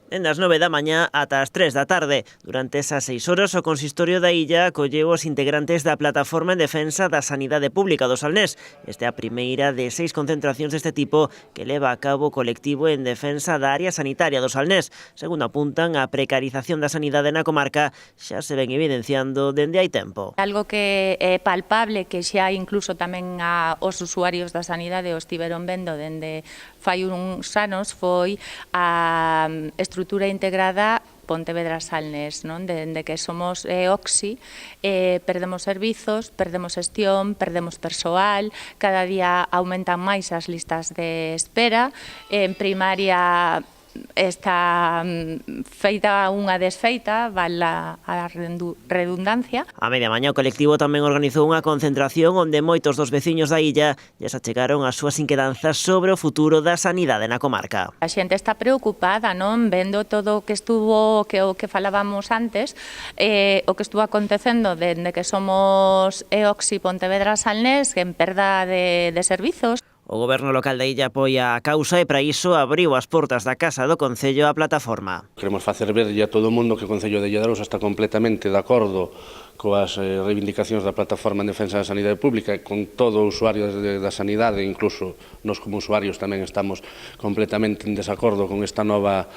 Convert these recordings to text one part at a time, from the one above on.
dende as 9 da mañá ata as 3 da tarde. Durante esas 6 horas, o consistorio da illa acolleu os integrantes da Plataforma en Defensa da Sanidade Pública do Salnés. Esta é a primeira de 6 concentracións deste tipo que leva a cabo o colectivo en defensa da área sanitaria do Salnés. Segundo apuntan, a precarización da sanidade na comarca xa se ven evidenciando dende hai tempo. Algo que é palpable, que xa incluso tamén os usuarios da sanidade o estiveron vendo dende fai uns anos, foi a estrutura integrada Pontevedra-Salnés, non? Dende que somos OXI, perdemos servizos, perdemos xestión, perdemos persoal, cada día aumentan máis as listas de espera, en primaria está feita unha desfeita, vale a redundancia. A media mañá o colectivo tamén organizou unha concentración onde moitos dos veciños da illa xa se achegaron as súas inquedanzas sobre o futuro da sanidade na comarca. A xente está preocupada, non? Vendo todo o que estuvo, o que falábamos antes, o que estuvo acontecendo dende que somos EOXI Pontevedra-Salnés en perda de servizos. O goberno local da illa apoia a causa e para iso abriu as portas da Casa do Concello á plataforma. Queremos facer verlle a todo o mundo que o Concello de Illa de Arousa está completamente de acordo coas reivindicacións da Plataforma en Defensa da Sanidade Pública e con todo o usuario da sanidade, incluso nos como usuarios tamén estamos completamente en desacordo con esta nova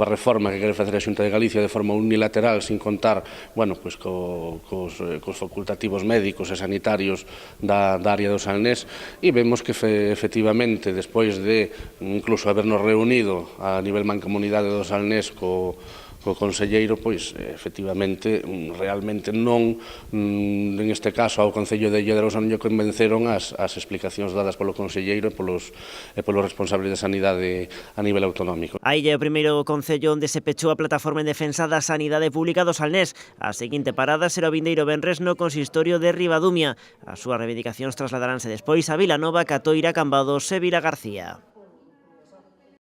reforma que quere facer a Xunta de Galicia de forma unilateral, sin contar, bueno, pois cos facultativos médicos e sanitarios da área do Salnés, e vemos que efectivamente, despois de incluso habernos reunido a nivel mancomunidade do Salnés co conselleiro, pois, efectivamente, realmente non, en este caso, ao Concello de Illa de Arousa non lle convenceron as explicacións dadas polo conselleiro e polos responsables de sanidade a nivel autonómico. A illa é o primeiro concello onde se pechou a Plataforma en Defensa da Sanidade Pública do Salnés. A seguinte parada será o vindeiro venres no consistorio de Ribadumia. As súas reivindicacións trasladaranse despois a Vilanova, Catoira, Cambados e Vilagarcía.